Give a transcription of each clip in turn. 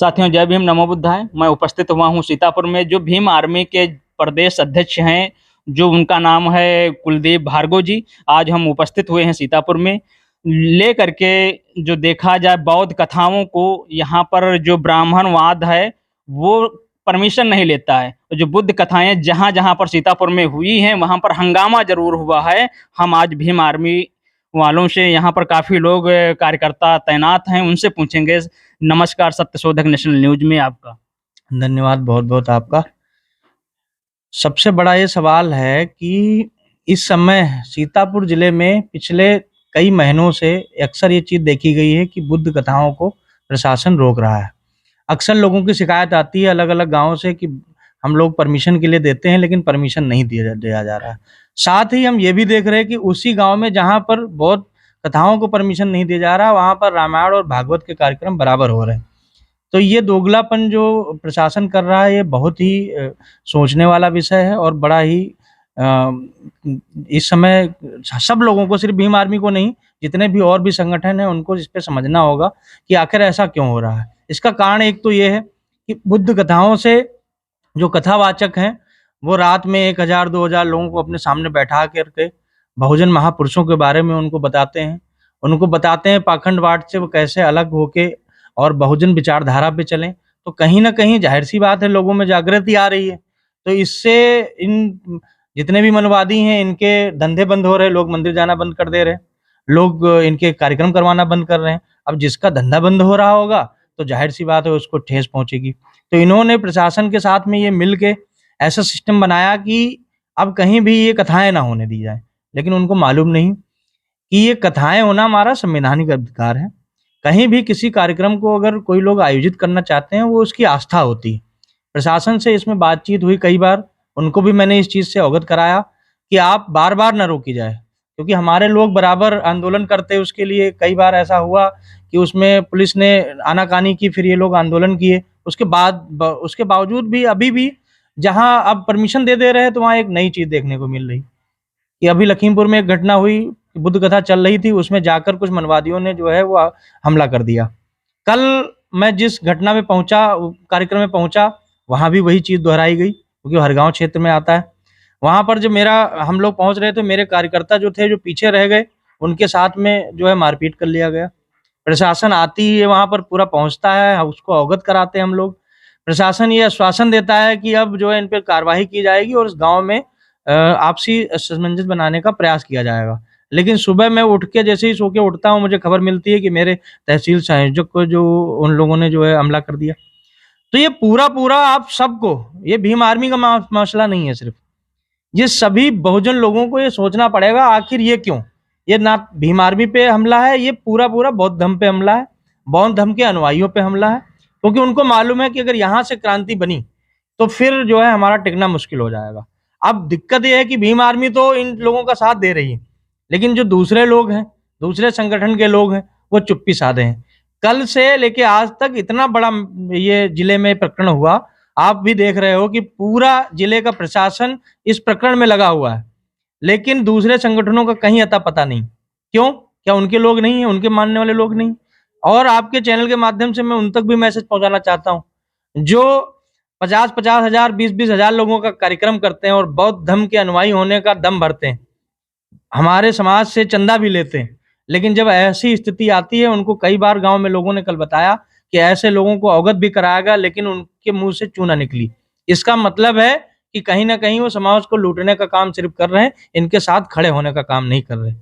साथियों, जय भीम, नमो बुद्धाय। मैं उपस्थित हुआ हूँ सीतापुर में। जो भीम आर्मी के प्रदेश अध्यक्ष हैं, जो उनका नाम है कुलदीप भार्गव जी, आज हम उपस्थित हुए हैं सीतापुर में। ले करके जो देखा जाए बौद्ध कथाओं को, यहाँ पर जो ब्राह्मणवाद है वो परमिशन नहीं लेता है। जो बुद्ध कथाएं जहाँ जहाँ पर सीतापुर में हुई हैं वहाँ पर हंगामा जरूर हुआ है। हम आज भीम आर्मी वालों से, यहाँ पर काफी लोग कार्यकर्ता तैनात हैं, उनसे पूछेंगे। नमस्कार, सत्यशोधक नेशनल न्यूज में आपका धन्यवाद, बहुत बहुत आपका। सबसे बड़ा ये सवाल है कि इस समय सीतापुर जिले में पिछले कई महीनों से अक्सर ये चीज़ देखी गई है कि बुद्ध कथाओं को प्रशासन रोक रहा है। अक्सर लोगों की शिकायत आती है अलग-अलग गाँव से कि हम लोग परमिशन के लिए देते हैं, लेकिन परमिशन नहीं दिया जा रहा है। साथ ही हम ये भी देख रहे हैं कि उसी गाँव में जहाँ पर बौद्ध कथाओं को परमिशन नहीं दिया जा रहा, वहाँ पर रामायण और भागवत के कार्यक्रम बराबर हो रहे हैं। तो ये दोगलापन जो प्रशासन कर रहा है, ये बहुत ही सोचने वाला विषय है और बड़ा ही इस समय सब लोगों को, सिर्फ भीम आर्मी को नहीं, जितने भी और भी संगठन हैं, उनको इस पे समझना होगा कि आखिर ऐसा क्यों हो रहा है। इसका कारण एक तो ये है कि बुद्ध कथाओं से जो कथावाचक हैं, वो रात में 1000 2000 लोगों को अपने सामने बैठा करके बहुजन महापुरुषों के बारे में उनको बताते हैं। उनको बताते हैं पाखंडवाद से वो कैसे अलग होके और बहुजन विचारधारा पे चलें। तो कहीं न कहीं ज़ाहिर-सी बात है, लोगों में जागृति आ रही है। तो इससे इन जितने भी मनवादी हैं, इनके धंधे बंद हो रहे हैं, लोग मंदिर जाना बंद कर दे रहे हैं, लोग इनके कार्यक्रम करवाना बंद कर रहे हैं। अब जिसका धंधा बंद हो रहा होगा, तो ज़ाहिर-सी बात है उसको ठेस पहुँचेगी। तो इन्होंने प्रशासन के साथ में ये मिल के ऐसा सिस्टम बनाया कि अब कहीं भी ये कथाएँ ना होने दी जाएँ। लेकिन उनको मालूम नहीं कि ये कथाएँ होना हमारा संवैधानिक अधिकार है। कहीं भी किसी कार्यक्रम को अगर कोई लोग आयोजित करना चाहते हैं, वो उसकी आस्था होती है। प्रशासन से इसमें बातचीत हुई कई बार, उनको भी मैंने इस चीज़ से अवगत कराया कि आप बार-बार ना रोकी जाए, क्योंकि हमारे लोग बराबर आंदोलन करते हैं उसके लिए। कई बार ऐसा हुआ कि उसमें पुलिस ने आनाकानी की, फिर ये लोग आंदोलन किए। उसके बावजूद भी अभी भी जहाँ अब परमिशन दे रहे हैं, तो वहाँ एक नई चीज़ देखने को मिल रही कि अभी लखीमपुर में एक घटना हुई, बुद्ध कथा चल रही थी, उसमें जाकर कुछ मनवादियों ने जो है वो हमला कर दिया। कल मैं जिस घटना में पहुँचा, कार्यक्रम में पहुँचा, वहाँ भी वही चीज़ दोहराई गई, क्योंकि हरगाँव क्षेत्र में आता है। वहाँ पर जो हम लोग पहुँच रहे थे, मेरे कार्यकर्ता जो थे, जो पीछे रह गए, उनके साथ में जो है मारपीट कर लिया गया। प्रशासन आती है, वहाँ पर पूरा पहुँचता है, उसको अवगत कराते हैं हम लोग। प्रशासन ये आश्वासन देता है कि अब जो है इन पे कार्रवाई की जाएगी और इस गाँव में आपसी सामंजस्य बनाने का प्रयास किया जाएगा। लेकिन सुबह मैं उठ के, जैसे ही सो के उठता हूँ, मुझे खबर मिलती है कि मेरे तहसील संयोजक को जो उन लोगों ने जो है हमला कर दिया। तो ये पूरा आप सबको, ये भीम आर्मी का मसला नहीं है सिर्फ, ये सभी बहुजन लोगों को ये सोचना पड़ेगा आखिर ये क्यों? ये ना भीम आर्मी पे हमला है, ये पूरा बौद्ध धर्म पे हमला है, बौद्ध धर्म के अनुयायियों पे हमला है। क्योंकि उनको मालूम है कि अगर यहाँ से क्रांति बनी, तो फिर जो है हमारा टिकना मुश्किल हो जाएगा। अब दिक्कत ये है कि भीम आर्मी तो इन लोगों का साथ दे रही है, लेकिन जो दूसरे लोग हैं, दूसरे संगठन के लोग हैं, वो चुप्पी साधे हैं। कल से लेके आज तक इतना बड़ा ये जिले में प्रकरण हुआ, आप भी देख रहे हो कि पूरा जिले का प्रशासन इस प्रकरण में लगा हुआ है, लेकिन दूसरे संगठनों का कहीं अता पता नहीं। क्यों? क्या उनके लोग नहीं हैं, उनके मानने वाले लोग नहीं? और आपके चैनल के माध्यम से मैं उन तक भी मैसेज पहुंचाना चाहता हूं, जो 50-50 हजार, 20-20 हजार लोगों का कार्यक्रम करते हैं और बौद्ध धर्म के अनुयायी होने का दम भरते हैं, हमारे समाज से चंदा भी लेते हैं, लेकिन जब ऐसी स्थिति आती है, उनको कई बार गांव में लोगों ने कल बताया कि ऐसे लोगों को अवगत भी कराया गया, लेकिन उनके मुंह से चूना निकली। इसका मतलब है कि कहीं ना कहीं वो समाज को लूटने का काम सिर्फ कर रहे हैं, इनके साथ खड़े होने का काम नहीं कर रहे।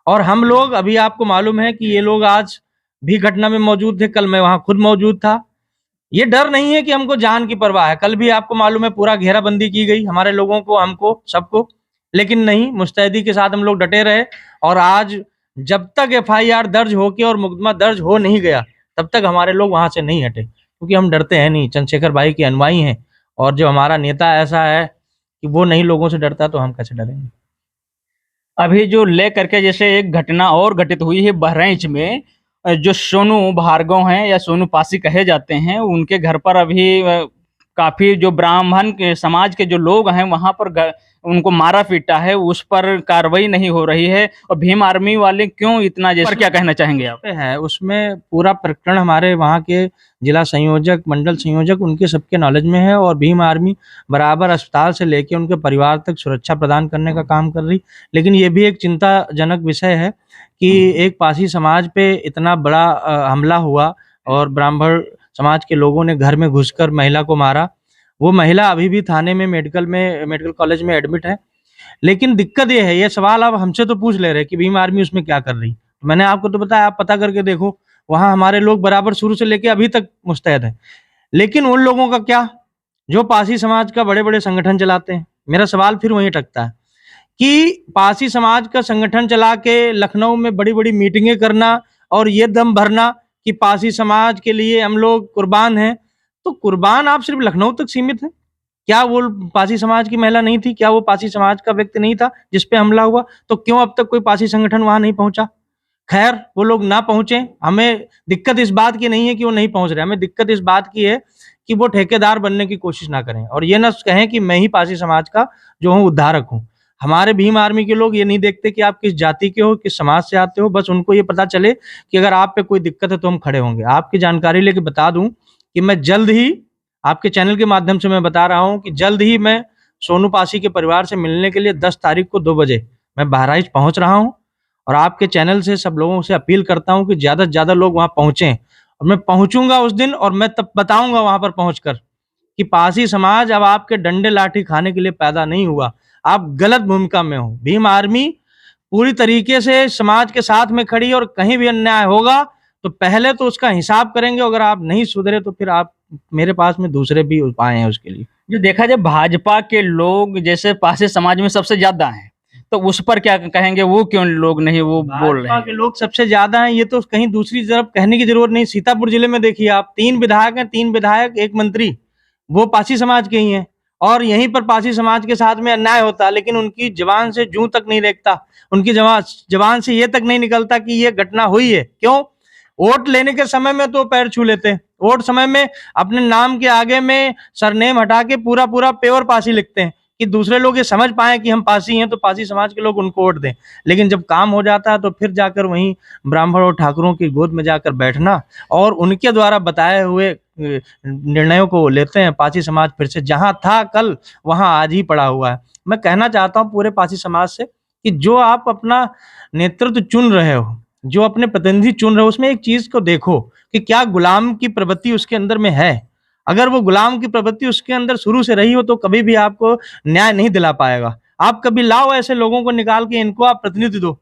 और हम लोग, अभी आपको मालूम है कि ये लोग आज भी घटना में मौजूद थे, कल मैं वहां खुद मौजूद था। ये डर नहीं है कि हमको जान की परवाह है, कल भी आपको मालूम है पूरा घेराबंदी की गई हमारे लोगों को, हमको, सबको, लेकिन नहीं, मुस्तैदी के साथ हम लोग डटे रहे। और आज जब तक एफआईआर दर्ज होके और मुकदमा दर्ज हो नहीं गया, तब तक हमारे लोग वहां से नहीं हटे, क्योंकि हम डरते हैं नहीं, चंद्रशेखर भाई के अनुयायी हैं। और जो हमारा नेता ऐसा है कि वो नहीं लोगों से डरता, तो हम कैसे डरेंगे। अभी जो ले करके जैसे एक घटना और घटित हुई है बहराइच में, जो सोनू भार्गव हैं या सोनू पासी कहे जाते हैं, उनके घर पर अभी काफी जो ब्राह्मण के समाज के जो लोग हैं वहां पर उनको मारा पीटा है, उस पर कार्रवाई नहीं हो रही है, और भीम आर्मी वाले क्यों इतना, जैसे पर क्या कहना चाहेंगे आप? है उसमें पूरा प्रकरण हमारे वहाँ के जिला संयोजक, मंडल संयोजक, उनके सबके नॉलेज में है, और भीम आर्मी बराबर अस्पताल से लेके उनके परिवार तक सुरक्षा प्रदान करने का काम कर रही। लेकिन ये भी एक चिंताजनक विषय है कि एक पासी समाज पे इतना बड़ा हमला हुआ और ब्राह्मण समाज के लोगों ने घर में घुसकर महिला को मारा। वो महिला अभी भी थाने में मेडिकल कॉलेज में एडमिट है। लेकिन दिक्कत ये है, ये सवाल आप हमसे तो पूछ ले रहे कि भीम आर्मी उसमें क्या कर रही। मैंने आपको तो बताया, आप पता करके देखो, वहां हमारे लोग बराबर शुरू से लेके अभी तक मुस्तैद हैं। लेकिन उन लोगों का क्या जो पासी समाज का बड़े बड़े संगठन चलाते हैं। मेरा सवाल फिर वहीं अटकता है कि पासी समाज का संगठन चला के लखनऊ में बड़ी बड़ी मीटिंगें करना और ये दम भरना कि पासी समाज के लिए हम लोग कुर्बान हैं, तो कुर्बान आप सिर्फ लखनऊ तक सीमित है? क्या वो पासी समाज की महिला नहीं थी? क्या वो पासी समाज का व्यक्ति नहीं था जिस पे हमला हुआ? तो क्यों अब तक कोई पासी संगठन वहां नहीं पहुंचा? खैर, वो लोग ना पहुंचे, हमें दिक्कत इस बात की नहीं है कि वो नहीं पहुंच रहे, हमें दिक्कत इस बात की है कि वो ठेकेदार बनने की कोशिश ना करें और ये ना कहें कि मैं ही पासी समाज का जो हूँ उद्धारक हूँ। हमारे भीम आर्मी के लोग ये नहीं देखते कि आप किस जाति के हो, किस समाज से आते हो, बस उनको ये पता चले कि अगर आप पे कोई दिक्कत है तो हम खड़े होंगे। आपकी जानकारी लेके बता दूं कि मैं जल्द ही आपके चैनल के माध्यम से मैं बता रहा हूं कि जल्द ही मैं सोनू पासी के परिवार से मिलने के लिए 10 तारीख को 2 बजे मैं बहराइच पहुंच रहा हूं और आपके चैनल से सब लोगों से अपील करता हूं कि ज्यादा से ज्यादा लोग वहां पहुंचें। और मैं पहुंचूंगा उस दिन और मैं तब बताऊंगा वहां पर पहुंचकर कि पासी समाज अब आपके डंडे लाठी खाने के लिए पैदा नहीं हुआ, आप गलत भूमिका में हो। भीम आर्मी पूरी तरीके से समाज के साथ में खड़ी और कहीं भी अन्याय होगा तो पहले तो उसका हिसाब करेंगे, अगर आप नहीं सुधरे तो फिर आप मेरे पास में दूसरे भी उपाय हैं उसके लिए। जो देखा जाए भाजपा के लोग जैसे पासी समाज में सबसे ज्यादा हैं, तो उस पर क्या कहेंगे? वो क्यों लोग नहीं वो बोल रहे भाजपा हैं? के लोग सबसे ज्यादा हैं, ये तो कहीं दूसरी तरफ कहने की जरूरत नहीं। सीतापुर जिले में देखिए आप, 3 विधायक हैं, 3 विधायक 1 मंत्री, वो पासी समाज के ही हैं और यहीं पर पासी समाज के साथ में अन्याय होता, लेकिन उनकी जबान से जूं तक नहीं रेखता, उनकी जबान से ये तक नहीं निकलता कि ये घटना हुई है। क्यों? वोट लेने के समय में तो पैर छू लेते हैं, वोट समय में अपने नाम के आगे में सरनेम हटा के पूरा पूरा प्योर पासी लिखते हैं कि दूसरे लोग ये समझ पाए कि हम पासी हैं तो पासी समाज के लोग उनको वोट दें। लेकिन जब काम हो जाता है तो फिर जाकर वहीं ब्राह्मण और ठाकुरों की गोद में जाकर बैठना और उनके द्वारा बताए हुए निर्णयों को लेते हैं। पासी समाज फिर से जहां था कल वहां आज ही पड़ा हुआ है। मैं कहना चाहता हूं पूरे पासी समाज से कि जो आप अपना नेतृत्व चुन रहे हो, जो अपने प्रतिनिधि चुन रहे हो, उसमें एक चीज को देखो कि क्या गुलाम की प्रवृत्ति उसके अंदर में है। अगर वो गुलाम की प्रवृत्ति उसके अंदर शुरू से रही हो तो कभी भी आपको न्याय नहीं दिला पाएगा। आप कभी लाओ ऐसे लोगों को निकाल के इनको आप प्रतिनिधि दो।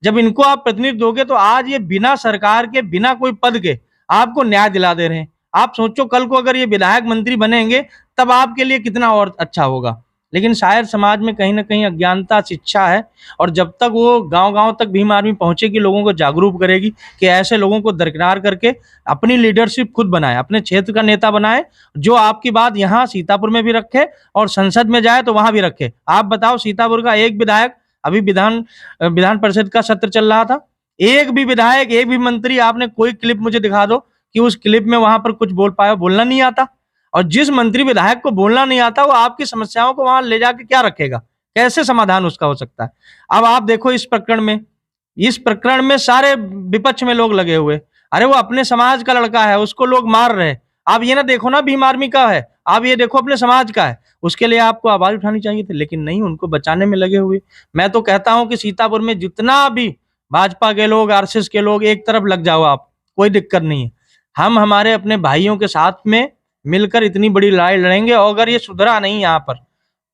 जब इनको आप प्रतिनिधि दोगे तो आज ये बिना सरकार के, बिना कोई पद के आपको न्याय दिला दे रहे हैं। आप सोचो कल को अगर ये विधायक मंत्री बनेंगे तब आपके लिए कितना और अच्छा होगा। लेकिन शायद समाज में कहीं ना कहीं अज्ञानता, शिक्षा है और जब तक वो गांव-गांव तक भीम आर्मी पहुंचेगी, लोगों को जागरूक करेगी कि ऐसे लोगों को दरकिनार करके अपनी लीडरशिप खुद बनाए, अपने क्षेत्र का नेता बनाए, जो आपकी बात यहाँ सीतापुर में भी रखे और संसद में जाए तो वहां भी रखे। आप बताओ, सीतापुर का एक विधायक, अभी विधान परिषद का सत्र चल रहा था, एक भी विधायक, एक भी मंत्री, आपने कोई क्लिप मुझे दिखा दो कि उस क्लिप में वहां पर कुछ बोल पाया? बोलना नहीं आता। और जिस मंत्री विधायक को बोलना नहीं आता वो आपकी समस्याओं को वहां ले जाके क्या रखेगा? कैसे समाधान उसका हो सकता है? अब आप देखो इस प्रकरण में सारे विपक्ष में लोग लगे हुए, अरे वो अपने समाज का लड़का है, उसको लोग मार रहे। आप ये ना देखो ना भीम आर्मी का है, आप ये देखो अपने समाज का है, उसके लिए आपको आवाज उठानी चाहिए थी, लेकिन नहीं, उनको बचाने में लगे हुए। मैं तो कहता हूं कि सीतापुर में जितना भी भाजपा के लोग, आरएसएस के लोग, एक तरफ लग जाओ आप, कोई दिक्कत नहीं है। हम हमारे अपने भाइयों के साथ में मिलकर इतनी बड़ी लड़ाई लड़ेंगे और अगर ये सुधरा नहीं यहाँ पर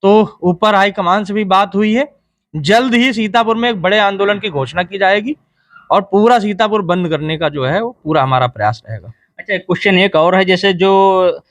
तो ऊपर हाईकमान से भी बात हुई है, जल्द ही सीतापुर में एक बड़े आंदोलन की घोषणा की जाएगी और पूरा सीतापुर बंद करने का जो है वो पूरा हमारा प्रयास रहेगा। अच्छा, एक क्वेश्चन एक और है, जैसे जो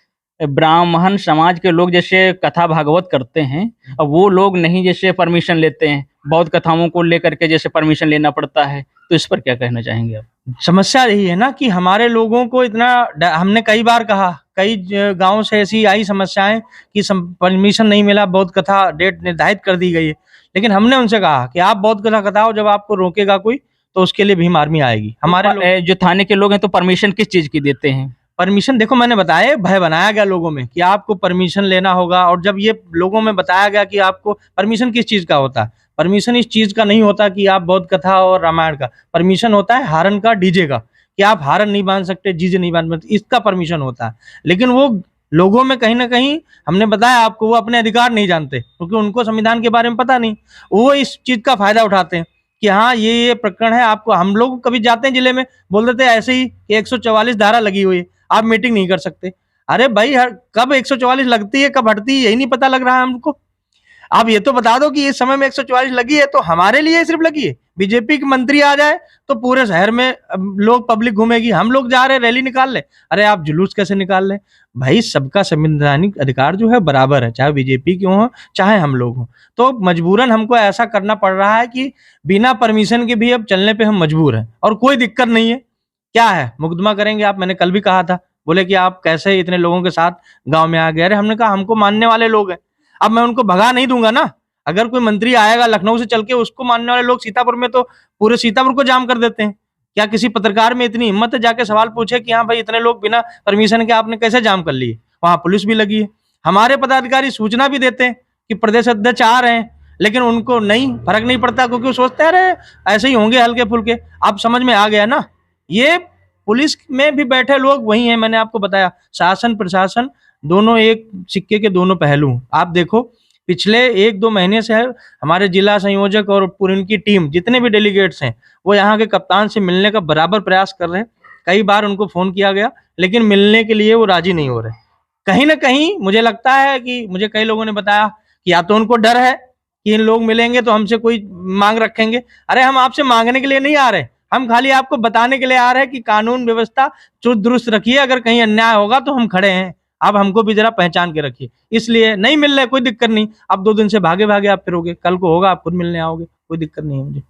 ब्राह्मण समाज के लोग जैसे कथा भागवत करते हैं, अब वो लोग नहीं जैसे परमिशन लेते हैं, बौद्ध कथाओं को लेकर के जैसे परमिशन लेना पड़ता है, तो इस पर क्या कहना चाहेंगे आप? समस्या यही है ना कि हमारे लोगों को इतना, हमने कई बार कहा, कई गांवों से ऐसी आई समस्याएं कि परमिशन नहीं मिला, बौद्ध कथा डेट निर्धारित कर दी गई है, लेकिन हमने उनसे कहा कि आप बौद्ध कथा बताओ, जब आपको रोकेगा कोई तो उसके लिए भीम आर्मी आएगी। हमारे जो थाने के लोग हैं तो परमिशन किस चीज की देते हैं? परमिशन देखो, मैंने बताया भय बनाया गया लोगों में कि आपको परमिशन लेना होगा, और जब ये लोगों में बताया गया कि आपको परमिशन किस चीज का होता है, परमिशन इस चीज का नहीं होता कि आप बौद्ध कथा और रामायण का, परमिशन होता है हारन का, डीजे का, कि आप हारन नहीं बांध सकते, डीजे नहीं बांध सकते, इसका परमिशन होता है। लेकिन वो लोगों में कहीं ना कहीं, हमने बताया आपको, वो अपने अधिकार नहीं जानते क्योंकि उनको संविधान के बारे में पता नहीं, वो इस चीज का फायदा उठाते हैं कि हाँ ये प्रकरण है। आपको, हम लोग कभी जाते हैं जिले में, बोल देते हैं ऐसे ही कि 144 धारा लगी हुई है, आप मीटिंग नहीं कर सकते। अरे भाई, कब 144 लगती है कब हटती है यही नहीं पता लग रहा है हमको। आप ये तो बता दो कि इस समय में 144 लगी है तो हमारे लिए सिर्फ लगी है, बीजेपी के मंत्री आ जाए तो पूरे शहर में लोग, पब्लिक घूमेगी, हम लोग जा रहे रैली निकाल ले, अरे आप जुलूस कैसे निकाल ले? भाई सबका संवैधानिक अधिकार जो है बराबर है, चाहे बीजेपी क्यों हो चाहे हम लोग हो। तो मजबूरन हमको ऐसा करना पड़ रहा है कि बिना परमिशन के भी अब चलने पे हम मजबूर हैं, और कोई दिक्कत नहीं है। क्या है, मुकदमा करेंगे आप, मैंने कल भी कहा था, बोले कि आप कैसे इतने लोगों के साथ गांव में आ गए। अरे हमने कहा हमको मानने वाले लोग हैं, अब मैं उनको भगा नहीं दूंगा ना। अगर कोई मंत्री आएगा लखनऊ से चल के, उसको मानने वाले लोग सीतापुर में तो पूरे सीतापुर को जाम कर देते हैं। क्या किसी पत्रकार में इतनी हिम्मत है जाके सवाल पूछे कि हाँ भाई इतने लोग बिना परमिशन के आपने कैसे जाम कर लिए? वहां पुलिस भी लगी है, हमारे पदाधिकारी सूचना भी देते हैं कि प्रदेश अध्यक्ष आ रहे हैं, लेकिन उनको नहीं, फर्क नहीं पड़ता क्योंकि वो सोचते हैं अरे ऐसे ही होंगे हल्के फुल्के। आप समझ में आ गया ना? ये पुलिस में भी बैठे लोग वही हैं, मैंने आपको बताया, शासन प्रशासन दोनों एक सिक्के के दोनों पहलू। आप देखो पिछले 1-2 महीने से हमारे जिला संयोजक और पूरी उनकी टीम, जितने भी डेलीगेट्स हैं, वो यहाँ के कप्तान से मिलने का बराबर प्रयास कर रहे हैं। कई बार उनको फोन किया गया लेकिन मिलने के लिए वो राजी नहीं हो रहे। कहीं ना कहीं मुझे लगता है कि, मुझे कई लोगों ने बताया कि या तो उनको डर है कि इन लोग मिलेंगे तो हमसे कोई मांग रखेंगे। अरे हम आपसे मांगने के लिए नहीं आ रहे, हम खाली आपको बताने के लिए आ रहे हैं कि कानून व्यवस्था चुस्त दुरुस्त रखिए, अगर कहीं अन्याय होगा तो हम खड़े हैं, आप हमको भी जरा पहचान के रखिए। इसलिए नहीं मिल रहे, कोई दिक्कत नहीं, आप 2 दिन से भागे भागे आप फिरोगे, कल को होगा आप खुद मिलने आओगे, कोई दिक्कत नहीं है मुझे।